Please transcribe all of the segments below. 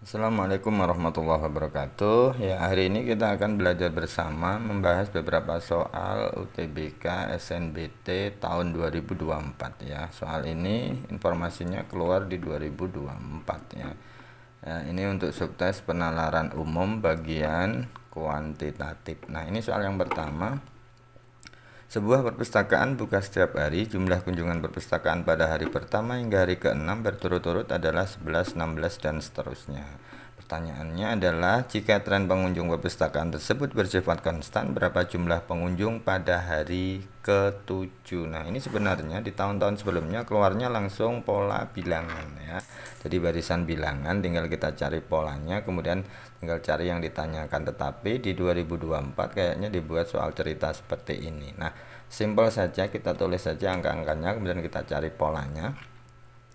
Assalamualaikum warahmatullahi wabarakatuh. Ya, hari ini kita akan belajar bersama membahas beberapa soal UTBK SNBT tahun 2024 ya. Soal ini informasinya keluar di 2024 ya. Ya, ini untuk subtes penalaran umum bagian kuantitatif. Nah, ini soal yang pertama. Sebuah perpustakaan buka setiap hari. Jumlah kunjungan perpustakaan pada hari pertama hingga hari ke-6 berturut-turut adalah 11, 16, dan seterusnya. Pertanyaannya adalah, jika tren pengunjung perpustakaan tersebut bersifat konstan, berapa jumlah pengunjung pada hari ke-7? Nah, ini sebenarnya di tahun-tahun sebelumnya keluarnya langsung pola bilangan ya. Jadi barisan bilangan, tinggal kita cari polanya, kemudian tinggal cari yang ditanyakan. Tetapi di 2024 kayaknya dibuat soal cerita seperti ini. Nah, simpel saja, kita tulis saja angka-angkanya, kemudian kita cari polanya.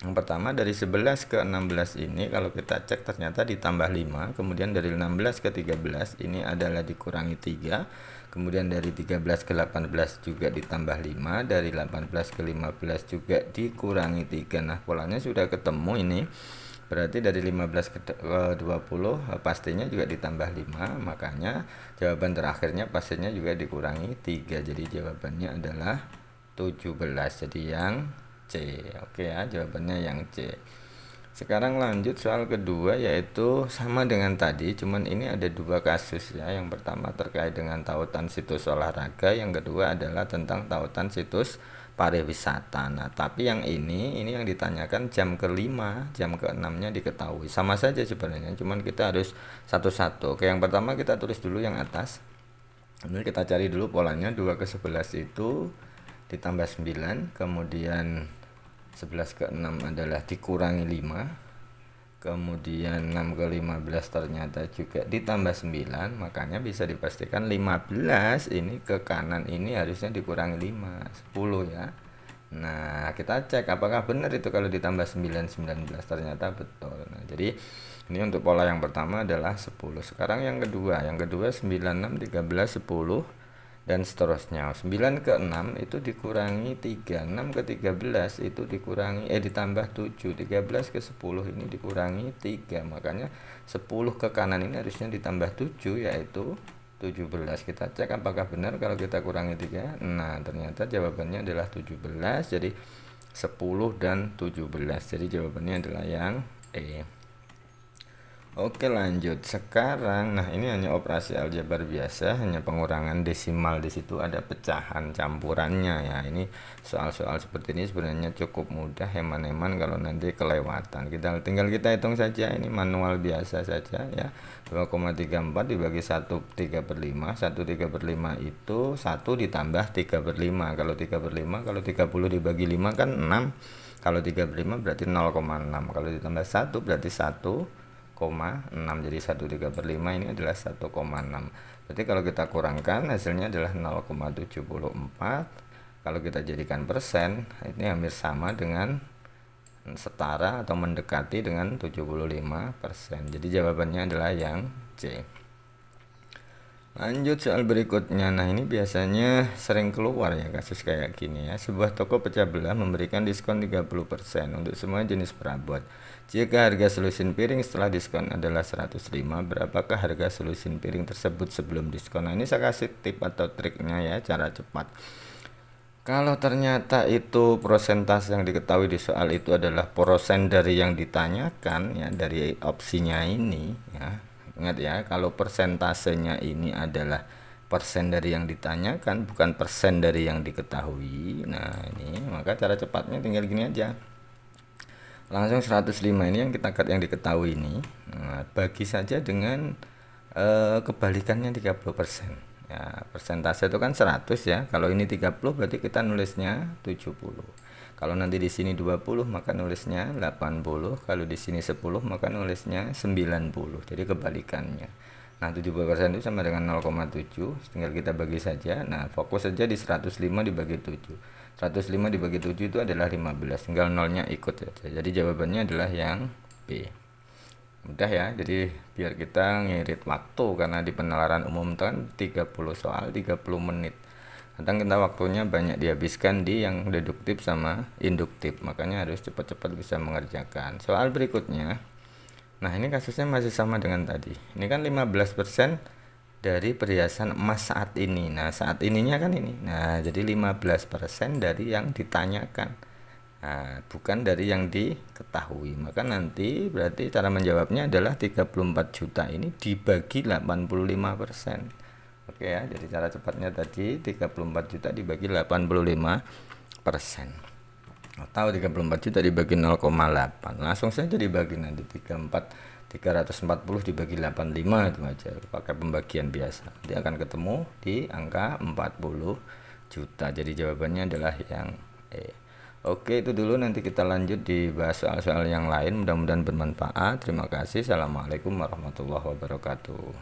Yang pertama, dari 11 ke 16 ini kalau kita cek ternyata ditambah 5, kemudian dari 16 ke 13 ini adalah dikurangi 3, kemudian dari 13 ke 18 juga ditambah 5, dari 18 ke 15 juga dikurangi 3. Nah, polanya sudah ketemu ini. Berarti dari 15 ke 20 pastinya juga ditambah 5, makanya jawaban terakhirnya pastinya juga dikurangi 3. Jadi jawabannya adalah 17. Jadi yang C. Oke ya, jawabannya yang C. Sekarang lanjut soal kedua, yaitu sama dengan tadi, cuman ini ada dua kasus ya. Yang pertama terkait dengan tautan situs olahraga, yang kedua adalah tentang tautan situs pariwisata. Nah, tapi yang ini yang ditanyakan jam ke-5, jam ke-6-nya diketahui. Sama saja sebenarnya, cuman kita harus satu-satu. Oke, yang pertama kita tulis dulu yang atas. Ini kita cari dulu polanya. 2 ke 11 itu ditambah 9, kemudian 11 ke 6 adalah dikurangi 5, kemudian 6 ke 15 ternyata juga ditambah 9, makanya bisa dipastikan 15 ini ke kanan ini harusnya dikurangi 5, 10 ya. Nah, kita cek apakah benar itu kalau ditambah 9, 19, ternyata betul. Nah, jadi ini untuk pola yang pertama adalah 10. Sekarang yang kedua 9, 6, 13, 10 dan seterusnya. 9 ke 6 itu dikurangi 3, 6 ke 13 itu dikurangi ditambah 7, 13 ke 10 ini dikurangi 3. Makanya 10 ke kanan ini harusnya ditambah 7, yaitu 17. Kita cek apakah benar kalau kita kurangi 3. Nah, ternyata jawabannya adalah 17. Jadi 10 dan 17. Jadi jawabannya adalah yang E. Oke, lanjut. Sekarang, nah ini hanya operasi aljabar biasa, hanya pengurangan desimal, di situ ada pecahan campurannya ya. Ini soal-soal seperti ini sebenarnya cukup mudah, heman-heman kalau nanti kelewatan. Tinggal kita hitung saja, ini manual biasa saja ya. 2,34 dibagi 1/3/5. 1/3/5 itu 1 ditambah 3/5. Kalau 3/5, kalau 30 dibagi 5 kan 6. Kalau 3/5 berarti 0,6. Kalau ditambah 1 berarti 1,6. Jadi 1/3/5 ini adalah 1,6. Berarti kalau kita kurangkan hasilnya adalah 0,74. Kalau kita jadikan persen, ini hampir sama dengan setara atau mendekati dengan 75%. Jadi jawabannya adalah yang C. Lanjut soal berikutnya. Nah, ini biasanya sering keluar ya kasus kayak gini ya. Sebuah toko pecah belah memberikan diskon 30% untuk semua jenis perabot. Jika harga selusin piring setelah diskon adalah 105, berapakah harga selusin piring tersebut sebelum diskon? Nah, ini saya kasih tip atau triknya ya, cara cepat. Kalau ternyata itu prosentase yang diketahui di soal itu adalah persen dari yang ditanyakan ya, dari opsinya ini ya. Ingat ya, kalau persentasenya ini adalah persen dari yang ditanyakan, bukan persen dari yang diketahui. Nah, ini maka cara cepatnya tinggal gini aja. Langsung 105 ini yang diketahui ini. Nah, bagi saja dengan kebalikannya 30%. Ya, persentase itu kan 100 ya. Kalau ini 30 berarti kita nulisnya 70. Kalau nanti di sini 20 maka nulisnya 80, kalau di sini 10 maka nulisnya 90. Jadi kebalikannya. Nah, 70% itu sama dengan 0,7, tinggal kita bagi saja. Nah, fokus saja di 105 dibagi 7. 105 dibagi 7 itu adalah 15, tinggal nolnya ikut saja. Jadi jawabannya adalah yang B. Mudah ya, jadi biar kita ngirit waktu, karena di penalaran umum kan 30 soal 30 menit. Kadang kita waktunya banyak dihabiskan di yang deduktif sama induktif, makanya harus cepat-cepat bisa mengerjakan. Soal berikutnya, Nah, ini kasusnya masih sama dengan tadi. Ini kan 15% dari perhiasan emas saat ini. Nah, saat ininya kan ini. Nah, jadi 15% dari yang ditanyakan. Nah, bukan dari yang diketahui. Maka nanti berarti cara menjawabnya adalah 34 juta ini dibagi 85%. Oke ya, jadi cara cepatnya tadi 34 juta dibagi 85%. Atau 34 juta dibagi 0,8. Langsung saja dibagi nanti 340 dibagi 85 itu aja, pakai pembagian biasa. Dia akan ketemu di angka 40 juta. Jadi jawabannya adalah yang E. Oke, itu dulu, nanti kita lanjut dibahas soal-soal yang lain. Mudah-mudahan bermanfaat. Terima kasih. Assalamualaikum warahmatullahi wabarakatuh.